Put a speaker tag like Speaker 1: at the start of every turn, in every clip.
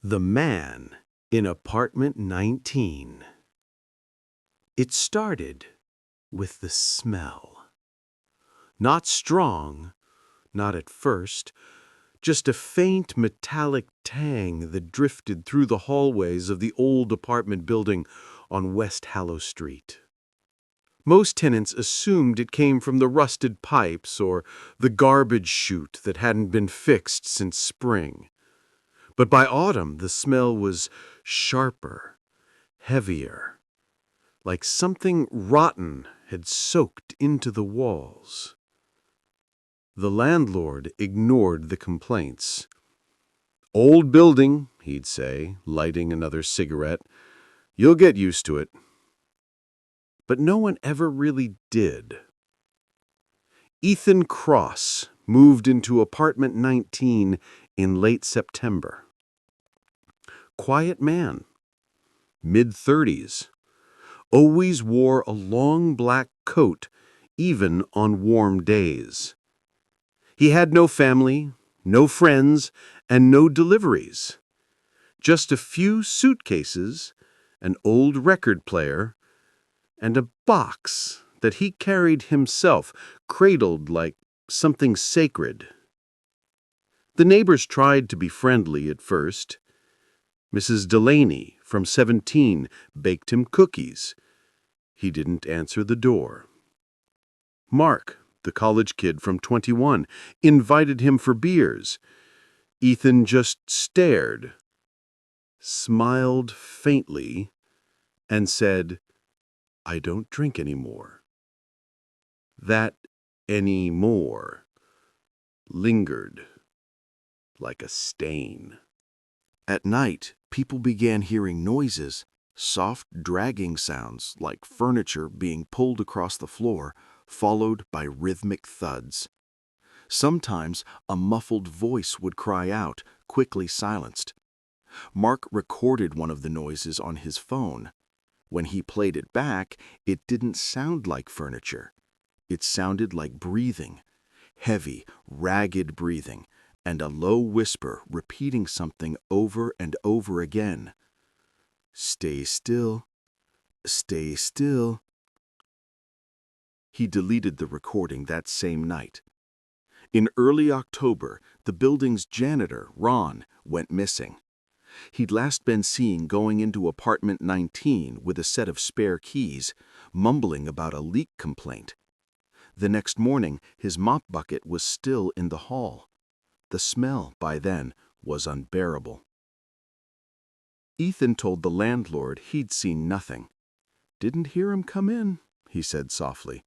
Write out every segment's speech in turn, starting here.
Speaker 1: The Man in Apartment 19. It started with the smell. Not strong, not at first, just a faint metallic tang that drifted through the hallways of the old apartment building on West Hallow Street. Most tenants assumed it came from the rusted pipes or the garbage chute that hadn't been fixed since spring. But by autumn, the smell was sharper, heavier, like something rotten had soaked into the walls. The landlord ignored the complaints. "Old building," he'd say, lighting another cigarette. "You'll get used to it." But no one ever really did. Ethan Cross moved into Apartment 19 in late September. Quiet man, mid-30s, always wore a long black coat, even on warm days. He had no family, no friends, and no deliveries. Just a few suitcases, an old record player, and a box that he carried himself, cradled like something sacred. The neighbors tried to be friendly at first. Mrs. Delaney, from 17, baked him cookies. He didn't answer the door. Mark, the college kid from 21, invited him for beers. Ethan just stared, smiled faintly, and said, "I don't drink anymore." That "anymore" lingered like a stain. At night, people began hearing noises, soft dragging sounds like furniture being pulled across the floor, followed by rhythmic thuds. Sometimes a muffled voice would cry out, quickly silenced. Mark recorded one of the noises on his phone. When he played it back, it didn't sound like furniture. It sounded like breathing, heavy, ragged breathing, and a low whisper repeating something over and over again. "Stay still. Stay still." He deleted the recording that same night. In early October, the building's janitor, Ron, went missing. He'd last been seen going into Apartment 19 with a set of spare keys, mumbling about a leak complaint. The next morning, his mop bucket was still in the hall. The smell, by then, was unbearable. Ethan told the landlord he'd seen nothing. "Didn't hear him come in," he said softly.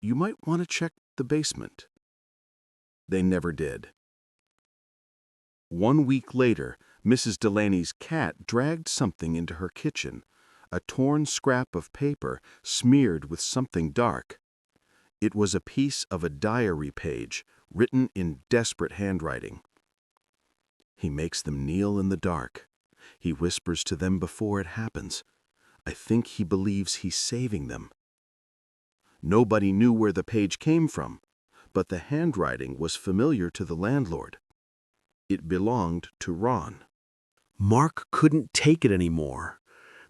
Speaker 1: "You might want to check the basement." They never did. 1 week later, Mrs. Delaney's cat dragged something into her kitchen, a torn scrap of paper smeared with something dark. It was a piece of a diary page written in desperate handwriting. "He makes them kneel in the dark. He whispers to them before it happens. I think he believes he's saving them." Nobody knew where the page came from, but the handwriting was familiar to the landlord. It belonged to Ron. Mark couldn't take it anymore.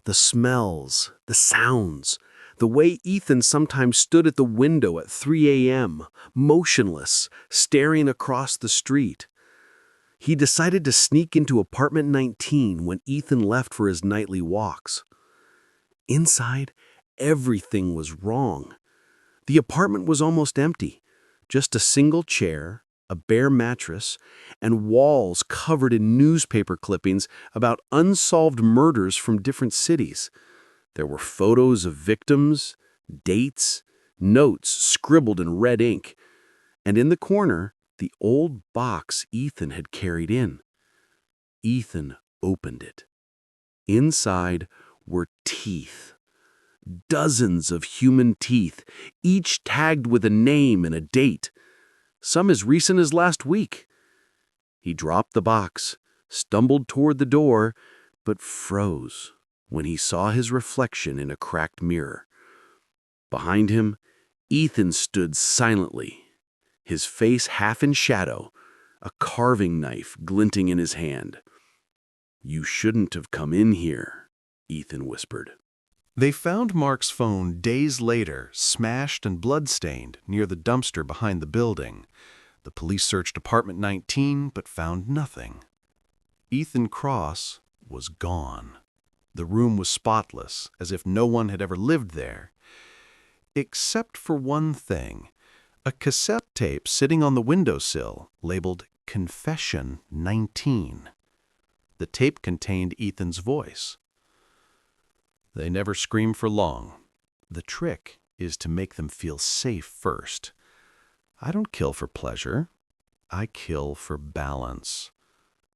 Speaker 1: The smells, the sounds, the way Ethan sometimes stood at the window at 3 a.m., motionless, staring across the street. He decided to sneak into Apartment 19 when Ethan left for his nightly walks. Inside, everything was wrong. The apartment was almost empty. Just a single chair, a bare mattress, and walls covered in newspaper clippings about unsolved murders from different cities. There were photos of victims, dates, notes scribbled in red ink, and in the corner, the old box Ethan had carried in. Ethan opened it. Inside were teeth. Dozens of human teeth, each tagged with a name and a date, some as recent as last week. He dropped the box, stumbled toward the door, but froze when he saw his reflection in a cracked mirror. Behind him, Ethan stood silently, his face half in shadow, a carving knife glinting in his hand.
Speaker 2: "You shouldn't have come in here," Ethan whispered.
Speaker 1: They found Mark's phone days later, smashed and bloodstained, near the dumpster behind the building. The police searched apartment 19, but found nothing. Ethan Cross was gone. The room was spotless, as if no one had ever lived there. Except for one thing, a cassette tape sitting on the windowsill labeled Confession 19. The tape contained Ethan's voice. They never scream for long. The trick is to make them feel safe first. I don't kill for pleasure. I kill for balance.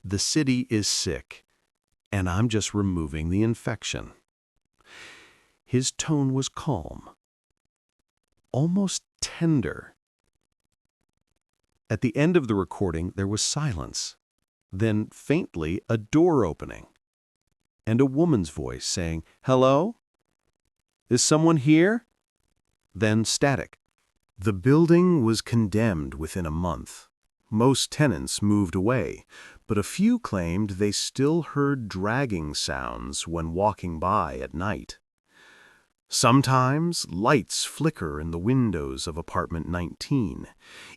Speaker 1: The city is sick, and I'm just removing the infection. His tone was calm, almost tender. At the end of the recording, there was silence. Then, faintly, a door opening, and a woman's voice saying, "Hello? Is someone here?" Then static. The building was condemned within a month. Most tenants moved away, but a few claimed they still heard dragging sounds when walking by at night. Sometimes lights flicker in the windows of apartment 19,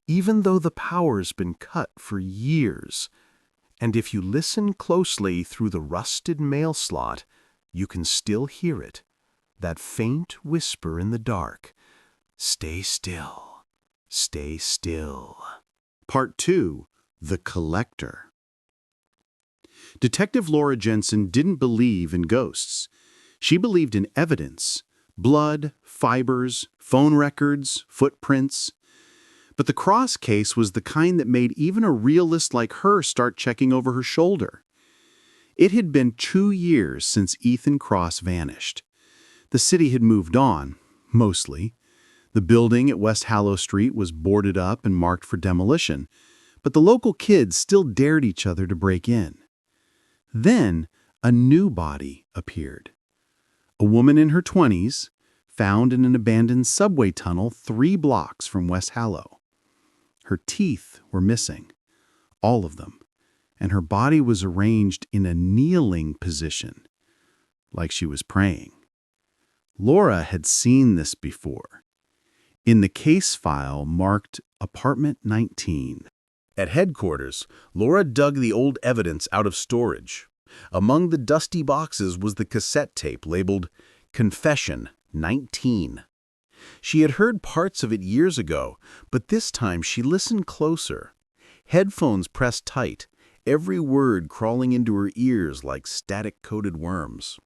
Speaker 1: even though the power's been cut for years. And if you listen closely through the rusted mail slot, you can still hear it, that faint whisper in the dark, "Stay still, stay still." Part 2, The Collector. Detective Laura Jensen didn't believe in ghosts. She believed in evidence, blood, fibers, phone records, footprints. But the Cross case was the kind that made even a realist like her start checking over her shoulder. It had been 2 years since Ethan Cross vanished. The city had moved on, mostly. The building at West Hallow Street was boarded up and marked for demolition, but the local kids still dared each other to break in. Then, a new body appeared. A woman in her 20s, found in an abandoned subway tunnel 3 blocks from West Hallow. Her teeth were missing, all of them, and her body was arranged in a kneeling position, like she was praying. Laura had seen this before, in the case file marked Apartment 19. At headquarters, Laura dug the old evidence out of storage. Among the dusty boxes was the cassette tape labeled Confession 19. She had heard parts of it years ago, but this time she listened closer. Headphones pressed tight, every word crawling into her ears like static-coated worms.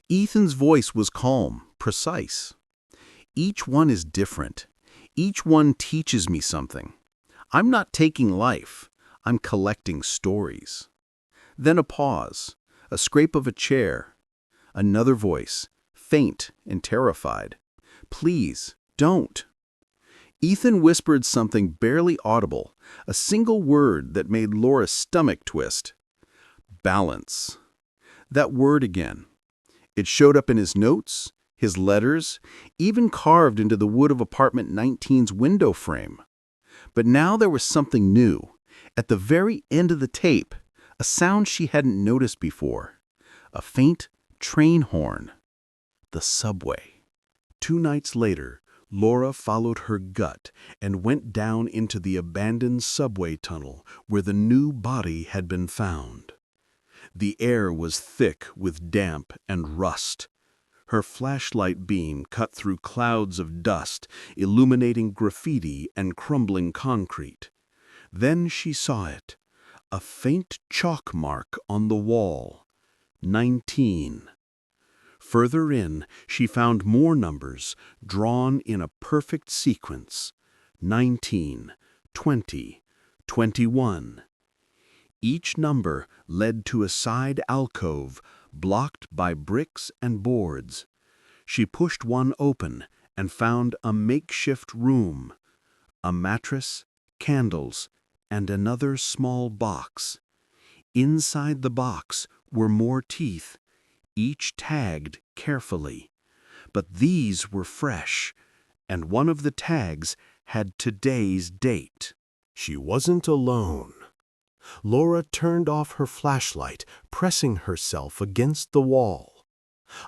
Speaker 1: Ethan's voice was calm, precise. "Each one is different. Each one teaches me something. I'm not taking life. I'm collecting stories." Then a pause, a scrape of a chair. Another voice, faint and terrified. "Please, don't." Ethan whispered something barely audible, a single word that made Laura's stomach twist. Balance. That word again. It showed up in his notes, his letters, even carved into the wood of apartment 19's window frame. But now there was something new. At the very end of the tape, a sound she hadn't noticed before. A faint train horn. The subway. 2 nights later, Laura followed her gut and went down into the abandoned subway tunnel where the new body had been found. The air was thick with damp and rust. Her flashlight beam cut through clouds of dust, illuminating graffiti and crumbling concrete. Then she saw it, a faint chalk mark on the wall. 19. Further in, she found more numbers, drawn in a perfect sequence. 19, 20, 21. Each number led to a side alcove, blocked by bricks and boards. She pushed one open and found a makeshift room. A mattress, candles, and another small box. Inside the box were more teeth, each tagged carefully. But these were fresh, and one of the tags had today's date. She wasn't alone.
Speaker 3: Laura turned off her flashlight, pressing herself against the wall.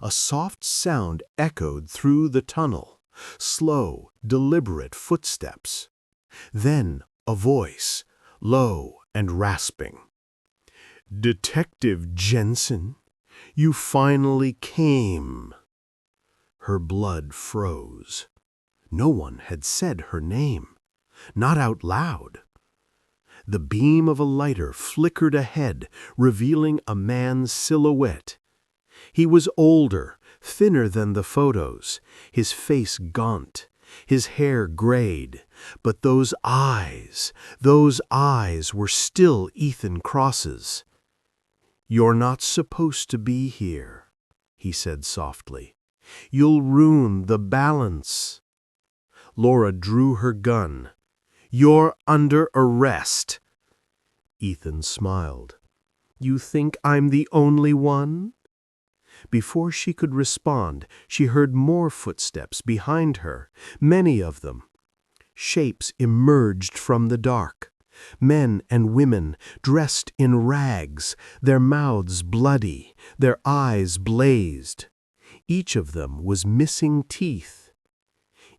Speaker 3: A soft sound echoed through the tunnel, slow, deliberate footsteps. Then a voice, low and rasping. "Detective Jensen, you finally came." Her blood froze. No one had said her name, not out loud. The beam of a lighter flickered ahead, revealing a man's silhouette. He was older, thinner than the photos, his face gaunt, his hair grayed, but those eyes were still Ethan Cross's. "You're not supposed to be here," he said softly. "You'll ruin the balance." Laura drew her gun. "You're under arrest." Ethan smiled. "You think I'm the only one?" Before she could respond, she heard more footsteps behind her, many of them. Shapes emerged from the dark. Men and women dressed in rags, their mouths bloody, their eyes blazed. Each of them was missing teeth.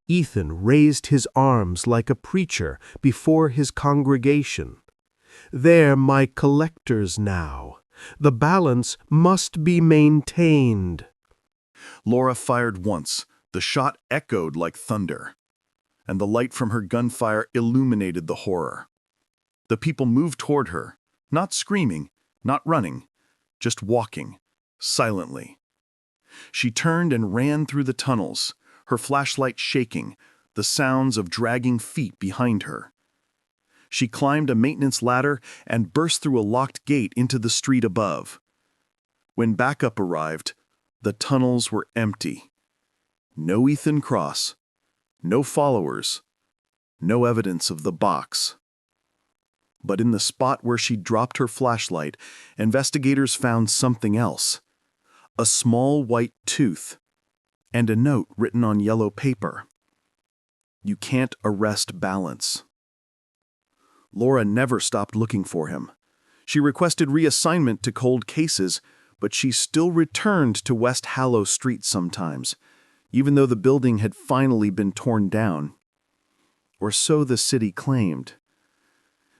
Speaker 3: Ethan raised his arms like a preacher before his congregation. "They're my collectors now. The balance must be maintained."
Speaker 2: Laura fired once. The shot echoed like thunder, and the light from her gunfire illuminated the horror. The people moved toward her, not screaming, not running, just walking, silently. She turned and ran through the tunnels, her flashlight shaking, the sounds of dragging feet behind her. She climbed a maintenance ladder and burst through a locked gate into the street above. When backup arrived, the tunnels were empty. No Ethan Cross, no followers, no evidence of the box. But in the spot where she dropped her flashlight, investigators found something else. A small white tooth, and a note written on yellow paper. "You can't arrest balance." Laura never stopped looking for him. She requested reassignment to cold cases, but she still returned to West Hallow Street sometimes, even though the building had finally been torn down. Or so the city claimed.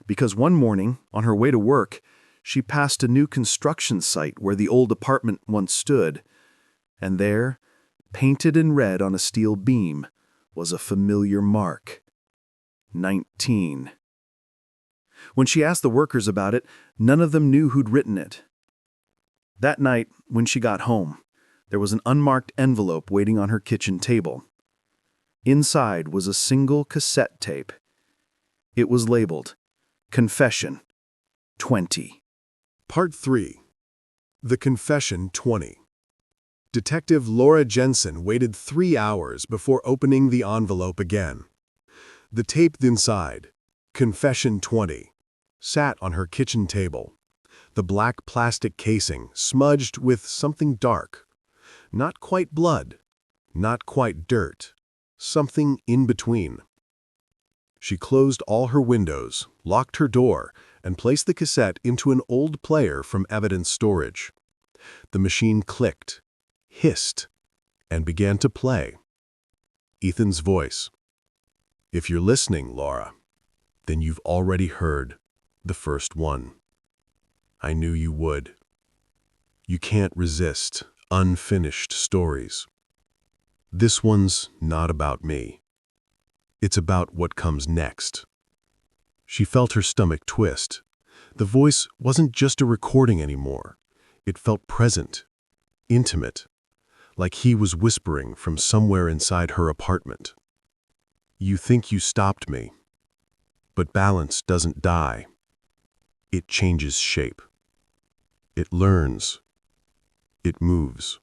Speaker 2: Because one morning, on her way to work, she passed a new construction site where the old apartment once stood, and there, painted in red on a steel beam, was a familiar mark. 19. When she asked the workers about it, none of them knew who'd written it. That night, when she got home, there was an unmarked envelope waiting on her kitchen table. Inside was a single cassette tape. It was labeled, Confession 20.
Speaker 3: Part 3. The Confession 20. Detective Laura Jensen waited 3 hours before opening the envelope again. The tape inside, Confession 20, sat on her kitchen table. The black plastic casing smudged with something dark. Not quite blood, not quite dirt, something in between. She closed all her windows, locked her door, and placed the cassette into an old player from evidence storage. The machine clicked, hissed, and began to play. Ethan's voice. "If you're listening, Laura, then you've already heard the first one. I knew you would. You can't resist unfinished stories. This one's not about me. It's about what comes next." She felt her stomach twist. The voice wasn't just a recording anymore. It felt present, intimate, like he was whispering from somewhere inside her apartment. "You think you stopped me, but balance doesn't die. It changes shape. It learns. It moves."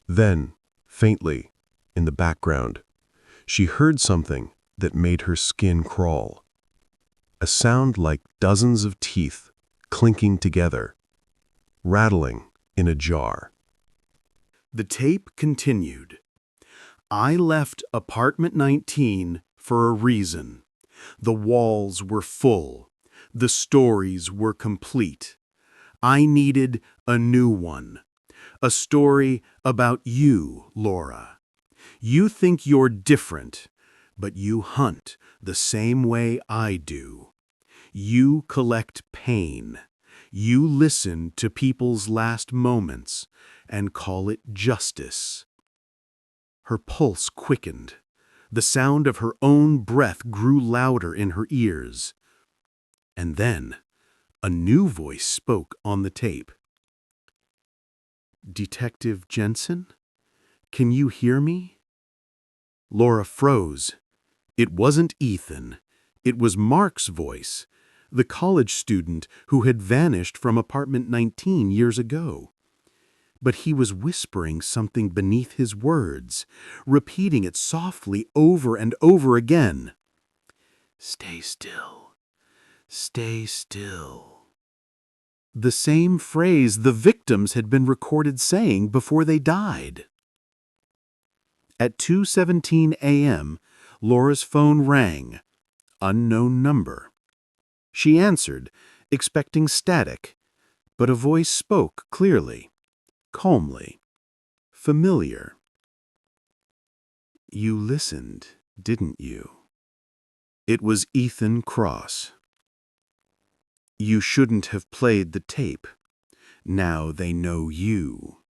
Speaker 3: Then, faintly, in the background, she heard something that made her skin crawl. A sound like dozens of teeth clinking together, rattling in a jar.
Speaker 1: The tape continued. "I left apartment 19 for a reason. The walls were full. The stories were complete. I needed a new one. A story about you, Laura. You think you're different, but you hunt the same way I do. You collect pain. You listen to people's last moments and call it justice. Her pulse quickened. The sound of her own breath grew louder in her ears. And then, a new voice spoke on the tape. "Detective Jensen? Can you hear me?" Laura froze. It wasn't Ethan. It was Mark's voice, the college student who had vanished from apartment 19 years ago. But he was whispering something beneath his words, repeating it softly over and over again. "Stay still. Stay still." The same phrase the victims had been recorded saying before they died. At 2:17 a.m., Laura's phone rang. Unknown number. She answered, expecting static, but a voice spoke clearly, calmly, familiar. "You listened, didn't you?" It was Ethan Cross. "You shouldn't have played the tape. Now they know you."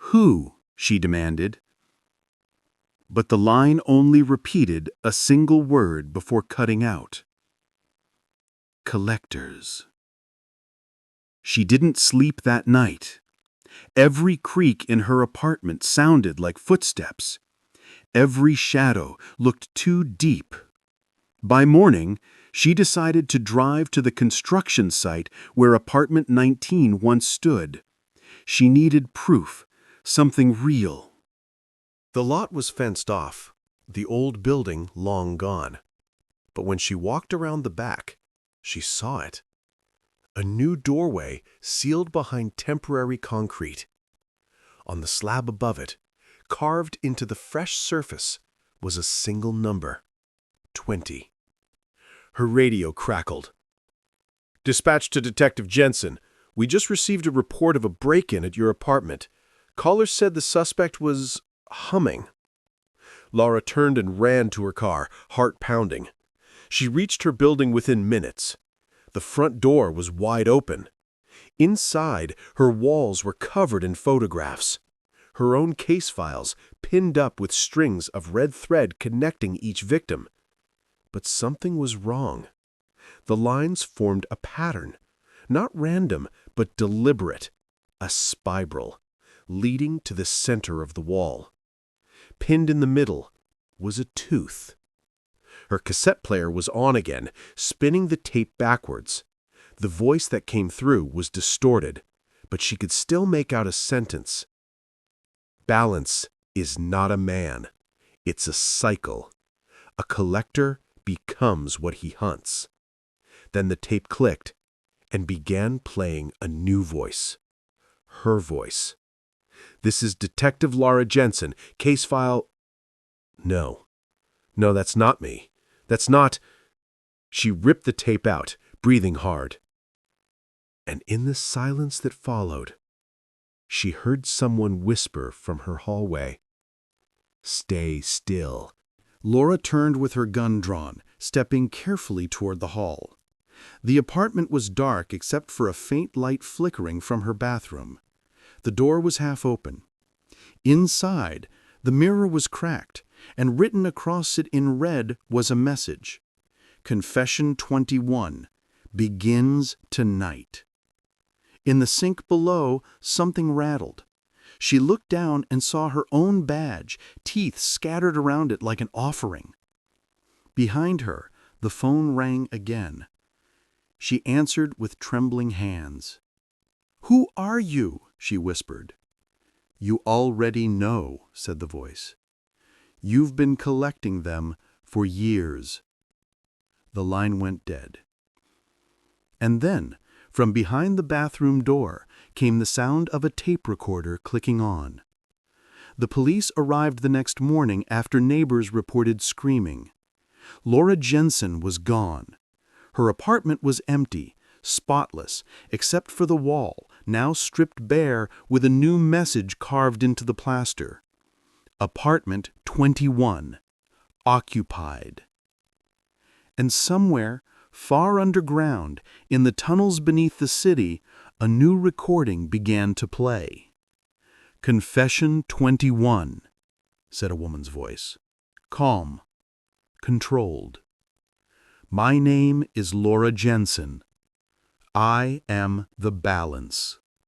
Speaker 1: "Who?" she demanded. But the line only repeated a single word before cutting out. "Collectors." She didn't sleep that night. Every creak in her apartment sounded like footsteps. Every shadow looked too deep. By morning, she decided to drive to the construction site where apartment 19 once stood. She needed proof, something real.
Speaker 3: The lot was fenced off, the old building long gone. But when she walked around the back, she saw it. A new doorway sealed behind temporary concrete. On the slab above it, carved into the fresh surface, was a single number, 20. Her radio crackled. "Dispatch to Detective Jensen. We just received a report of a break-in at your apartment. Caller said the suspect was humming." Laura turned and ran to her car, heart pounding. She reached her building within minutes. The front door was wide open. Inside, her walls were covered in photographs. Her own case files, pinned up with strings of red thread connecting each victim. But something was wrong. The lines formed a pattern, not random, but deliberate, a spiral, leading to the center of the wall. Pinned in the middle was a tooth. Her cassette player was on again, spinning the tape backwards. The voice that came through was distorted, but she could still make out a sentence. "Balance is not a man. It's a cycle. A collector becomes what he hunts." Then the tape clicked and began playing a new voice. Her voice. "This is Detective Laura Jensen, case file—" No, that's not me. That's not... She ripped the tape out, breathing hard. And in the silence that followed, she heard someone whisper from her hallway, "Stay still." Laura turned with her gun drawn, stepping carefully toward the hall. The apartment was dark except for a faint light flickering from her bathroom. The door was half open. Inside, the mirror was cracked, and written across it in red was a message. Confession 21, begins tonight. In the sink below, something rattled. She looked down and saw her own badge, teeth scattered around it like an offering. Behind her, the phone rang again. She answered with trembling hands. "Who are you?" she whispered. "You already know," said the voice. "You've been collecting them for years." The line went dead. And then, from behind the bathroom door, came the sound of a tape recorder clicking on. The police arrived the next morning after neighbors reported screaming. Laura Jensen was gone.
Speaker 2: Her apartment was empty, spotless, except for the wall, now stripped bare with a new message carved into the plaster. Apartment 21. Occupied. And somewhere, far underground, in the tunnels beneath the city, a new recording began to play. Confession 21, said a woman's voice. Calm. Controlled. My name is Laura Jensen. I am the balance.